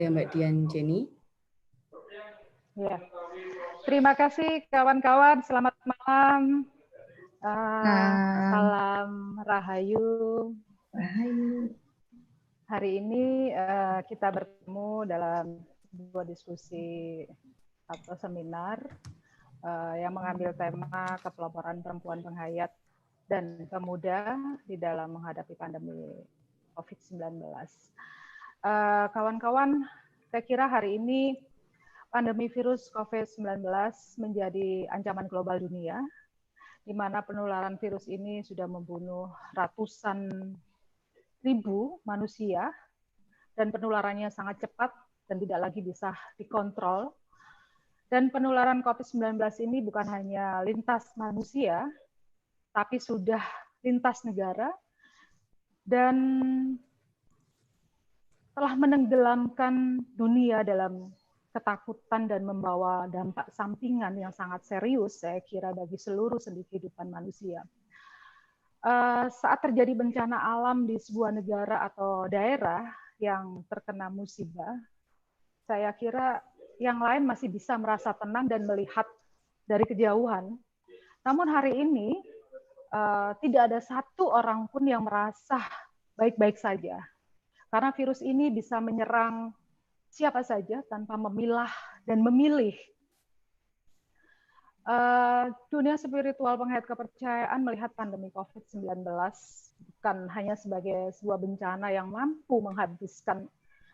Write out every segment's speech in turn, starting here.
Mbak Dian Jenny. Ya. Terima kasih kawan-kawan, selamat malam. Salam Rahayu. Hari ini kita bertemu dalam sebuah diskusi atau seminar yang mengambil tema kepeloporan perempuan penghayat dan pemuda di dalam menghadapi pandemi COVID-19. Kawan-kawan, saya kira hari ini pandemi virus COVID-19 menjadi ancaman global dunia, di mana penularan virus ini sudah membunuh ratusan ribu manusia, dan penularannya sangat cepat dan tidak lagi bisa dikontrol. Dan penularan COVID-19 ini bukan hanya lintas manusia, tapi sudah lintas negara, dan telah menenggelamkan dunia dalam ketakutan dan membawa dampak sampingan yang sangat serius, saya kira, bagi seluruh sendi kehidupan manusia. Saat terjadi bencana alam di sebuah negara atau daerah yang terkena musibah, saya kira yang lain masih bisa merasa tenang dan melihat dari kejauhan. Namun hari ini tidak ada satu orang pun yang merasa baik-baik saja. Karena virus ini bisa menyerang siapa saja tanpa memilah dan memilih. Dunia spiritual penghayat kepercayaan melihat pandemi COVID-19 bukan hanya sebagai sebuah bencana yang mampu menghabiskan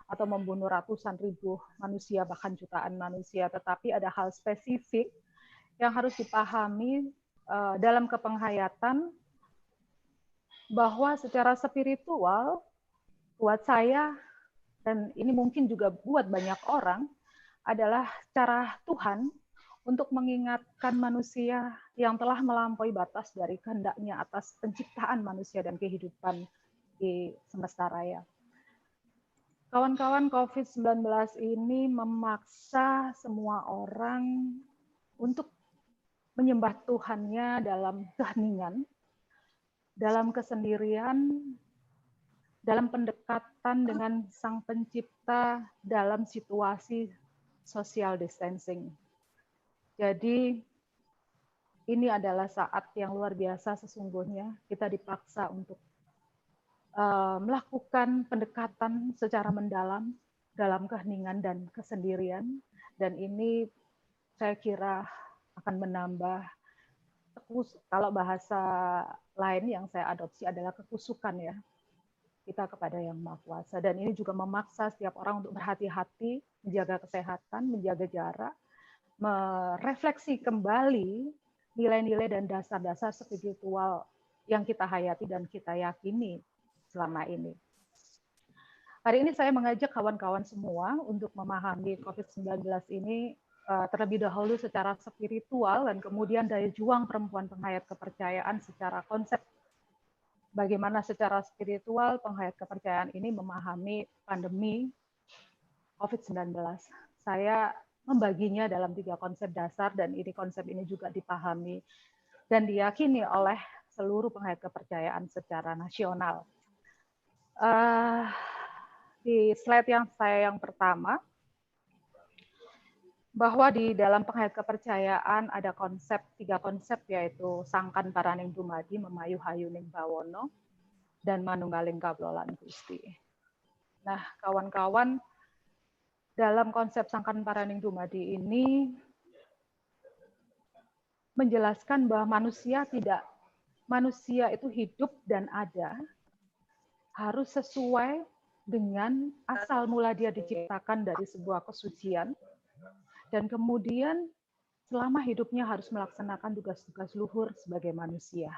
atau membunuh ratusan ribu manusia, bahkan jutaan manusia, tetapi ada hal spesifik yang harus dipahami dalam kepenghayatan, bahwa secara spiritual buat saya, dan ini mungkin juga buat banyak orang, adalah cara Tuhan untuk mengingatkan manusia yang telah melampaui batas dari kehendaknya atas penciptaan manusia dan kehidupan di semesta raya. Kawan-kawan, COVID-19 ini memaksa semua orang untuk menyembah Tuhannya dalam keheningan, dalam kesendirian, dalam pendekatan dengan Sang Pencipta dalam situasi social distancing. Jadi ini adalah saat yang luar biasa sesungguhnya. Kita dipaksa untuk melakukan pendekatan secara mendalam dalam keheningan dan kesendirian, dan ini saya kira akan menambah, kalau bahasa lain yang saya adopsi adalah kekusukan ya kita kepada Yang Maha Kuasa. Dan ini juga memaksa setiap orang untuk berhati-hati, menjaga kesehatan, menjaga jarak, merefleksi kembali nilai-nilai dan dasar-dasar spiritual yang kita hayati dan kita yakini selama ini. Hari ini saya mengajak kawan-kawan semua untuk memahami COVID-19 ini terlebih dahulu secara spiritual, dan kemudian daya juang perempuan penghayat kepercayaan secara konsep bagaimana secara spiritual penghayat kepercayaan ini memahami pandemi COVID-19. Saya membaginya dalam 3 konsep dasar, dan ini konsep ini juga dipahami dan diyakini oleh seluruh penghayat kepercayaan secara nasional. Di slide yang pertama, bahwa di dalam penghayat kepercayaan ada 3 konsep, yaitu Sangkan Paraning Dumadi, Memayu Hayuning Bawono, dan Manunggaling Kawlolan Gusti. Nah, kawan-kawan, dalam konsep Sangkan Paraning Dumadi ini menjelaskan bahwa manusia itu hidup dan ada harus sesuai dengan asal mula dia diciptakan dari sebuah kesucian, dan kemudian selama hidupnya harus melaksanakan tugas-tugas luhur sebagai manusia.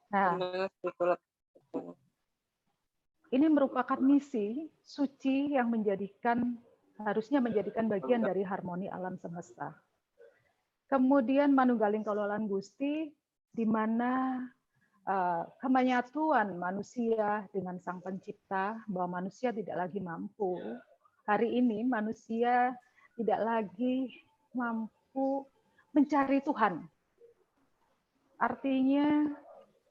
Nah, ini merupakan misi suci yang harusnya menjadikan bagian dari harmoni alam semesta. Kemudian Manunggaling Kawlolan Gusti, di mana kemenyatuan manusia dengan Sang Pencipta, bahwa manusia tidak lagi mampu. Hari ini manusia tidak lagi mampu mencari Tuhan. Artinya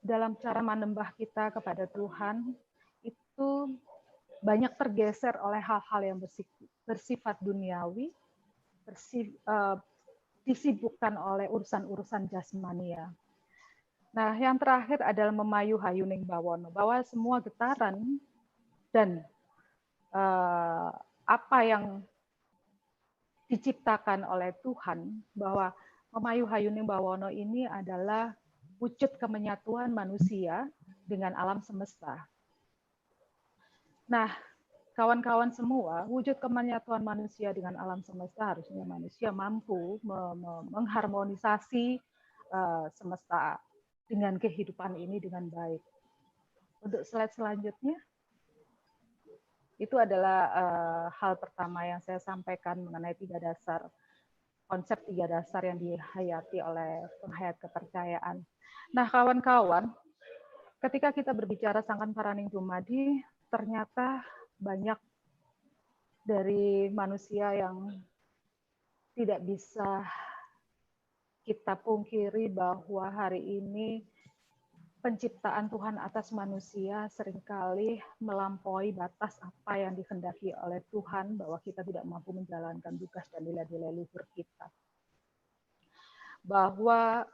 dalam cara menyembah kita kepada Tuhan itu banyak tergeser oleh hal-hal yang bersifat duniawi, disibukkan oleh urusan-urusan jasmania. Nah, yang terakhir adalah memayu hayuning bawono, bahwa semua getaran dan apa yang diciptakan oleh Tuhan, bahwa memayu hayuning bawono ini adalah wujud kemenyatuan manusia dengan alam semesta. Nah, kawan-kawan semua, wujud kemenyatuan manusia dengan alam semesta harusnya manusia mampu mengharmonisasi semesta dengan kehidupan ini dengan baik. Untuk slide selanjutnya, itu adalah hal pertama yang saya sampaikan mengenai konsep 3 dasar yang dihayati oleh penghayat kepercayaan. Nah, kawan-kawan, ketika kita berbicara Sangkan Paraning Dumadi, ternyata banyak dari manusia yang tidak bisa kita pungkiri bahwa hari ini penciptaan Tuhan atas manusia seringkali melampaui batas apa yang dikehendaki oleh Tuhan, bahwa kita tidak mampu menjalankan tugas dan nilai-nilai luhur kita. Bahwa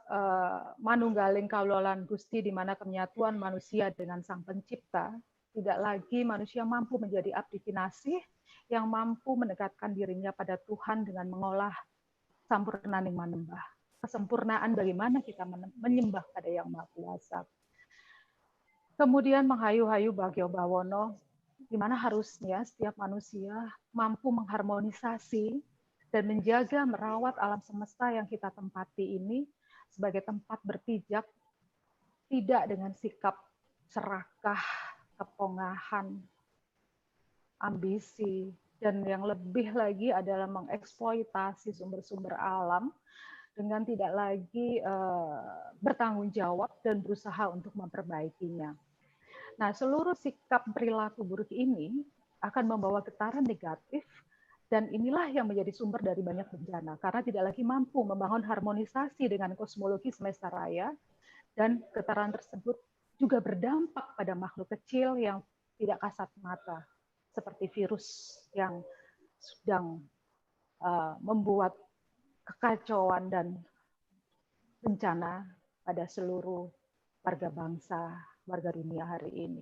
manunggaling kaulolan Gusti, di mana kenyatuan manusia dengan Sang Pencipta, tidak lagi manusia mampu menjadi abdi kinasih yang mampu mendekatkan dirinya pada Tuhan dengan mengolah sampurnaning manembah. Kesempurnaan bagaimana kita menyembah pada Yang Maha Kuasa. Kemudian menghayu-hayu Bagyo Bawono, di mana harusnya setiap manusia mampu mengharmonisasi dan menjaga merawat alam semesta yang kita tempati ini sebagai tempat berpijak, tidak dengan sikap serakah, kepongahan, ambisi, dan yang lebih lagi adalah mengeksploitasi sumber-sumber alam dengan tidak lagi bertanggung jawab dan berusaha untuk memperbaikinya. Nah, seluruh sikap perilaku buruk ini akan membawa getaran negatif, dan inilah yang menjadi sumber dari banyak bencana, karena tidak lagi mampu membangun harmonisasi dengan kosmologi semesta raya, dan getaran tersebut juga berdampak pada makhluk kecil yang tidak kasat mata, seperti virus yang sedang membuat kekacauan dan bencana pada seluruh warga bangsa, warga dunia hari ini.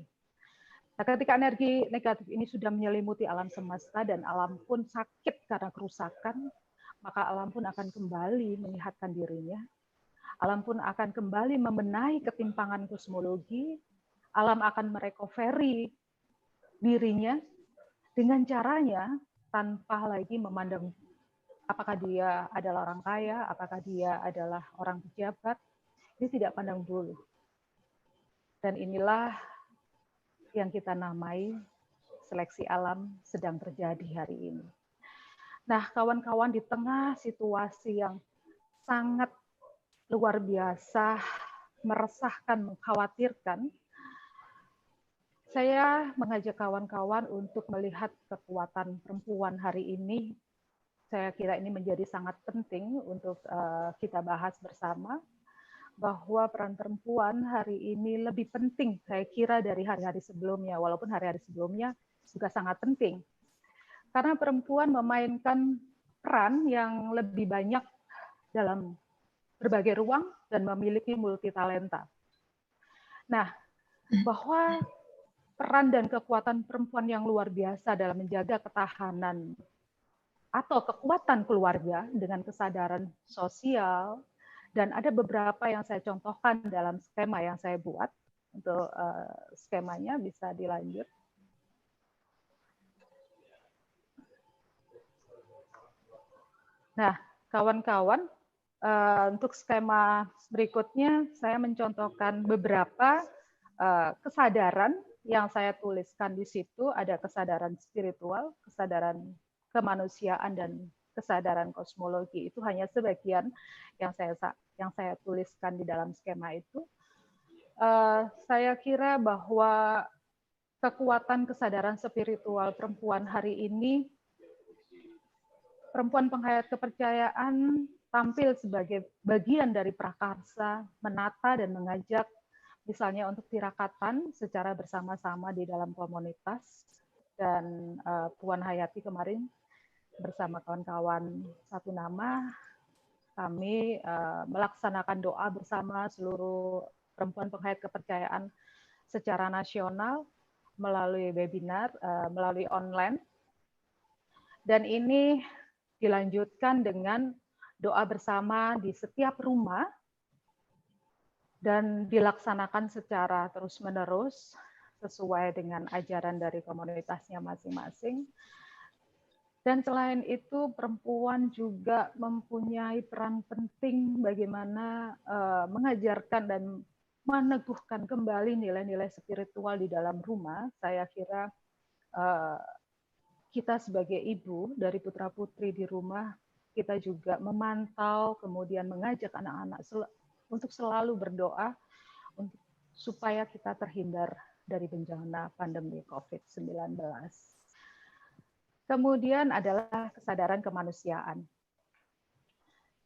Nah, ketika energi negatif ini sudah menyelimuti alam semesta dan alam pun sakit karena kerusakan, maka alam pun akan kembali menyehatkan dirinya. Alam pun akan kembali membenahi ketimpangan kosmologi. Alam akan merecovery dirinya dengan caranya tanpa lagi memandang apakah dia adalah orang kaya, apakah dia adalah orang pejabat. Ini tidak pandang bulu. Dan inilah yang kita namai seleksi alam sedang terjadi hari ini. Nah, kawan-kawan, di tengah situasi yang sangat luar biasa, meresahkan, mengkhawatirkan, saya mengajak kawan-kawan untuk melihat kekuatan perempuan hari ini. Saya kira ini menjadi sangat penting untuk kita bahas bersama, bahwa peran perempuan hari ini lebih penting, saya kira, dari hari-hari sebelumnya, walaupun hari-hari sebelumnya juga sangat penting. Karena perempuan memainkan peran yang lebih banyak dalam berbagai ruang dan memiliki multitalenta. Nah, bahwa peran dan kekuatan perempuan yang luar biasa dalam menjaga ketahanan atau kekuatan keluarga dengan kesadaran sosial, dan ada beberapa yang saya contohkan dalam skema yang saya buat. Untuk skemanya bisa dilanjut. Nah, kawan-kawan, untuk skema berikutnya saya mencontohkan beberapa kesadaran yang saya tuliskan di situ. Ada kesadaran spiritual, kesadaran kemanusiaan, dan kesadaran kosmologi. Itu hanya sebagian yang saya tuliskan di dalam skema itu. Saya kira bahwa kekuatan kesadaran spiritual perempuan hari ini, perempuan penghayat kepercayaan tampil sebagai bagian dari prakarsa, menata dan mengajak, misalnya untuk tirakatan secara bersama-sama di dalam komunitas, dan Puan Hayati kemarin bersama kawan-kawan satu nama, kami melaksanakan doa bersama seluruh perempuan penghayat kepercayaan secara nasional melalui webinar, melalui online. Dan ini dilanjutkan dengan doa bersama di setiap rumah dan dilaksanakan secara terus-menerus sesuai dengan ajaran dari komunitasnya masing-masing. Dan selain itu, perempuan juga mempunyai peran penting bagaimana mengajarkan dan meneguhkan kembali nilai-nilai spiritual di dalam rumah. Saya kira kita sebagai ibu dari putra-putri di rumah, kita juga memantau, kemudian mengajak anak-anak untuk selalu berdoa supaya kita terhindar dari bencana pandemi COVID-19. Kemudian adalah kesadaran kemanusiaan.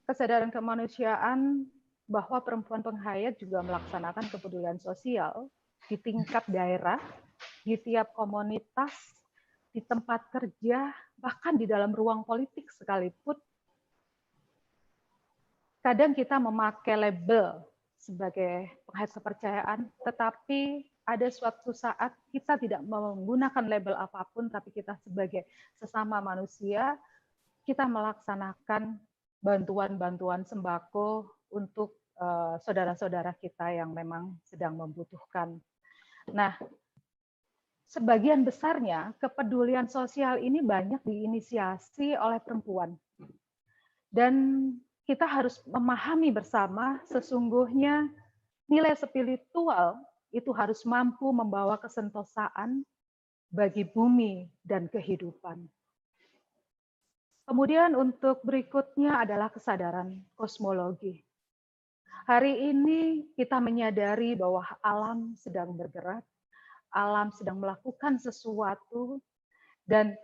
Kesadaran kemanusiaan bahwa perempuan penghayat juga melaksanakan kepedulian sosial di tingkat daerah, di tiap komunitas, di tempat kerja, bahkan di dalam ruang politik sekalipun. Kadang kita memakai label sebagai penghayat kepercayaan, tetapi ada suatu saat kita tidak menggunakan label apapun, tapi kita sebagai sesama manusia, kita melaksanakan bantuan-bantuan sembako untuk saudara-saudara kita yang memang sedang membutuhkan. Nah, sebagian besarnya kepedulian sosial ini banyak diinisiasi oleh perempuan. Dan kita harus memahami bersama sesungguhnya nilai spiritual itu harus mampu membawa kesentosaan bagi bumi dan kehidupan. Kemudian untuk berikutnya adalah kesadaran kosmologi. Hari ini kita menyadari bahwa alam sedang bergerak, alam sedang melakukan sesuatu, dan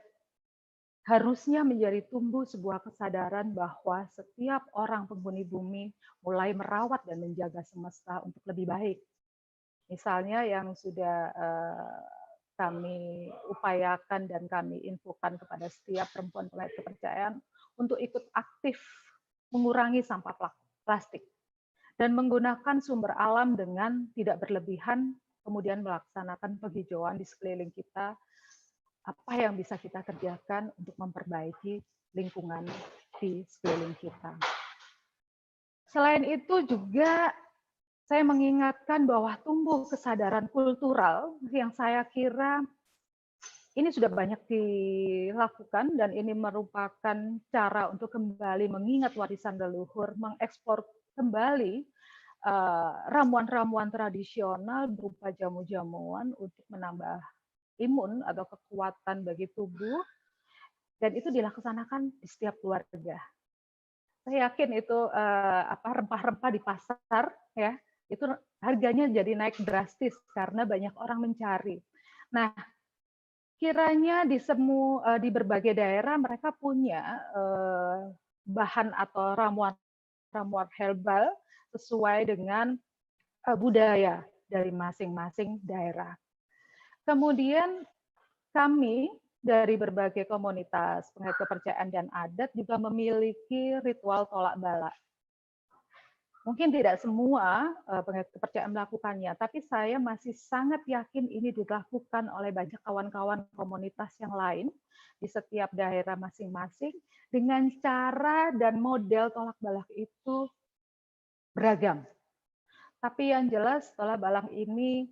harusnya menjadi tumbuh sebuah kesadaran bahwa setiap orang penghuni bumi mulai merawat dan menjaga semesta untuk lebih baik. Misalnya yang sudah kami upayakan dan kami infokan kepada setiap perempuan penghayat kepercayaan untuk ikut aktif mengurangi sampah plastik dan menggunakan sumber alam dengan tidak berlebihan, kemudian melaksanakan penghijauan di sekeliling kita. Apa yang bisa kita kerjakan untuk memperbaiki lingkungan di sekeliling kita. Selain itu juga saya mengingatkan bahwa tumbuh kesadaran kultural yang saya kira ini sudah banyak dilakukan dan ini merupakan cara untuk kembali mengingat warisan leluhur, mengekspor kembali ramuan-ramuan tradisional berupa jamu-jamuan untuk menambah imun atau kekuatan bagi tubuh, dan itu dilaksanakan di setiap keluarga. Saya yakin itu rempah-rempah di pasar ya, itu harganya jadi naik drastis karena banyak orang mencari. Nah, kiranya di berbagai daerah mereka punya bahan atau ramuan herbal sesuai dengan budaya dari masing-masing daerah. Kemudian kami dari berbagai komunitas penghayat kepercayaan dan adat juga memiliki ritual tolak bala. Mungkin tidak semua penghayat kepercayaan melakukannya, tapi saya masih sangat yakin ini dilakukan oleh banyak kawan-kawan komunitas yang lain di setiap daerah masing-masing dengan cara dan model tolak balak itu beragam. Tapi yang jelas tolak balak ini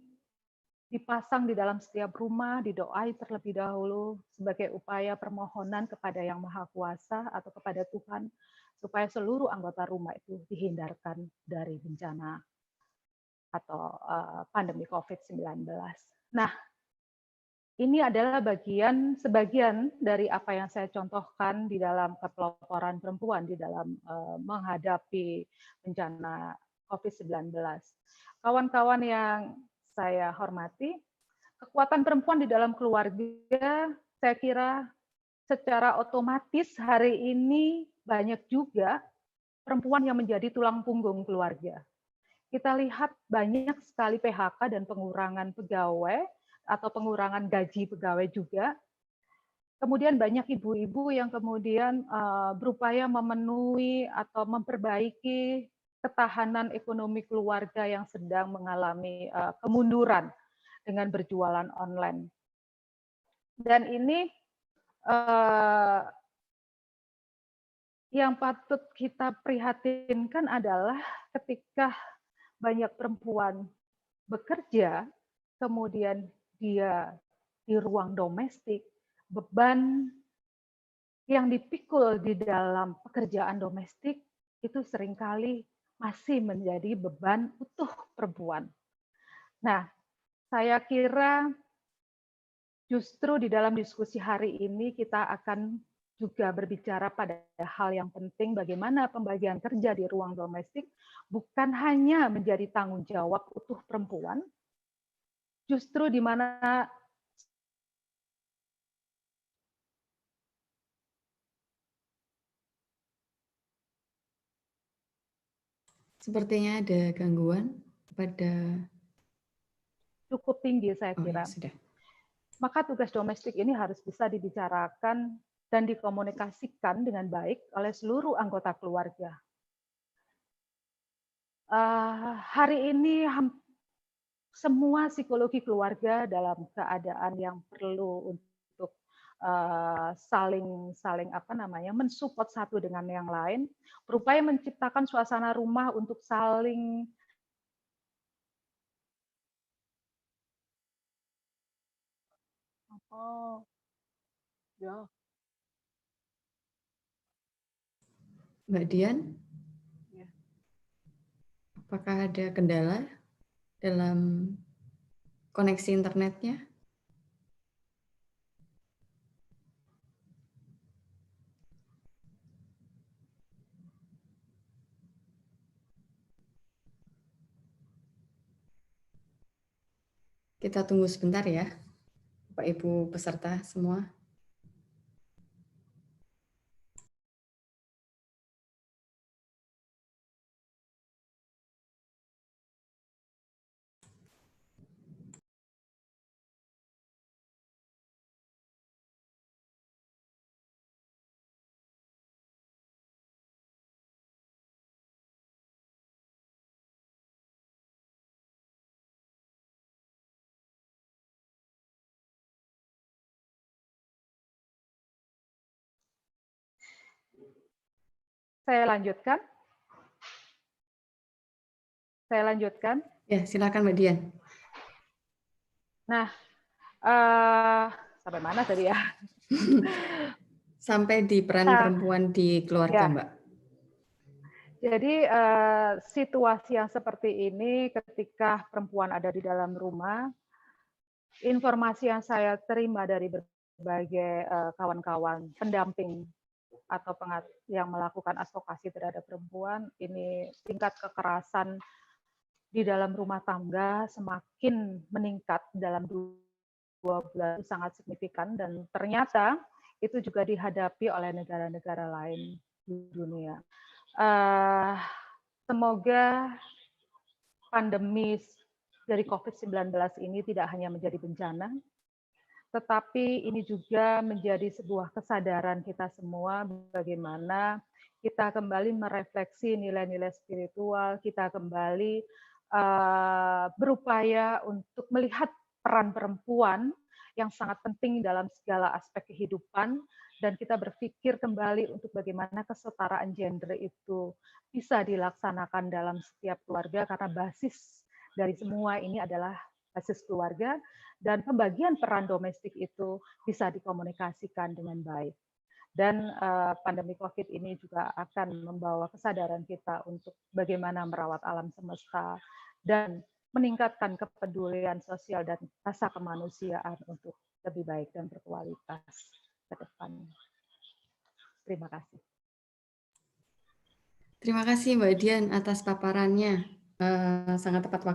dipasang di dalam setiap rumah, didoai terlebih dahulu sebagai upaya permohonan kepada Yang Maha Kuasa atau kepada Tuhan supaya seluruh anggota rumah itu dihindarkan dari bencana atau pandemi COVID-19. Nah, ini adalah sebagian dari apa yang saya contohkan di dalam kepeloporan perempuan di dalam menghadapi bencana COVID-19. Kawan-kawan yang saya hormati, kekuatan perempuan di dalam keluarga, saya kira secara otomatis hari ini banyak juga perempuan yang menjadi tulang punggung keluarga. Kita lihat banyak sekali PHK dan pengurangan pegawai atau pengurangan gaji pegawai juga Kemudian banyak ibu-ibu yang kemudian berupaya memenuhi atau memperbaiki ketahanan ekonomi keluarga yang sedang mengalami kemunduran dengan berjualan online. Dan ini yang patut kita prihatinkan adalah ketika banyak perempuan bekerja, kemudian dia di ruang domestik, beban yang dipikul di dalam pekerjaan domestik itu seringkali masih menjadi beban utuh perempuan. Nah, saya kira justru di dalam diskusi hari ini kita akan juga berbicara pada hal yang penting, bagaimana pembagian kerja di ruang domestik bukan hanya menjadi tanggung jawab utuh perempuan, justru di mana Sepertinya ada gangguan pada... cukup tinggi saya Oh ya, kira. sudah. Maka tugas domestik ini harus bisa dibicarakan dan dikomunikasikan dengan baik oleh seluruh anggota keluarga. Hari ini semua psikologi keluarga dalam keadaan yang perlu untuk saling mensupport satu dengan yang lain, berupaya menciptakan suasana rumah untuk saling ya. Mbak Dian, Ya. apakah ada kendala dalam koneksi internetnya? Kita tunggu sebentar ya, Bapak Ibu peserta semua. Saya lanjutkan. Ya, silakan Mbak Dian. Nah, sampai mana tadi ya? Sampai di peran perempuan di keluarga, Ya. Mbak. Jadi situasi yang seperti ini ketika perempuan ada di dalam rumah, informasi yang saya terima dari berbagai kawan-kawan pendamping atau yang melakukan advokasi terhadap perempuan, ini tingkat kekerasan di dalam rumah tangga semakin meningkat dalam 2 bulan, sangat signifikan, dan ternyata itu juga dihadapi oleh negara-negara lain di dunia. Semoga pandemi dari COVID-19 ini tidak hanya menjadi bencana, tetapi ini juga menjadi sebuah kesadaran kita semua bagaimana kita kembali merefleksi nilai-nilai spiritual, kita kembali berupaya untuk melihat peran perempuan yang sangat penting dalam segala aspek kehidupan, dan kita berpikir kembali untuk bagaimana kesetaraan gender itu bisa dilaksanakan dalam setiap keluarga, karena basis dari semua ini adalah basis keluarga, dan pembagian peran domestik itu bisa dikomunikasikan dengan baik. Dan pandemi COVID ini juga akan membawa kesadaran kita untuk bagaimana merawat alam semesta dan meningkatkan kepedulian sosial dan rasa kemanusiaan untuk lebih baik dan berkualitas ke depan. Terima kasih. Terima kasih Mbak Dian atas paparannya. Sangat tepat waktu.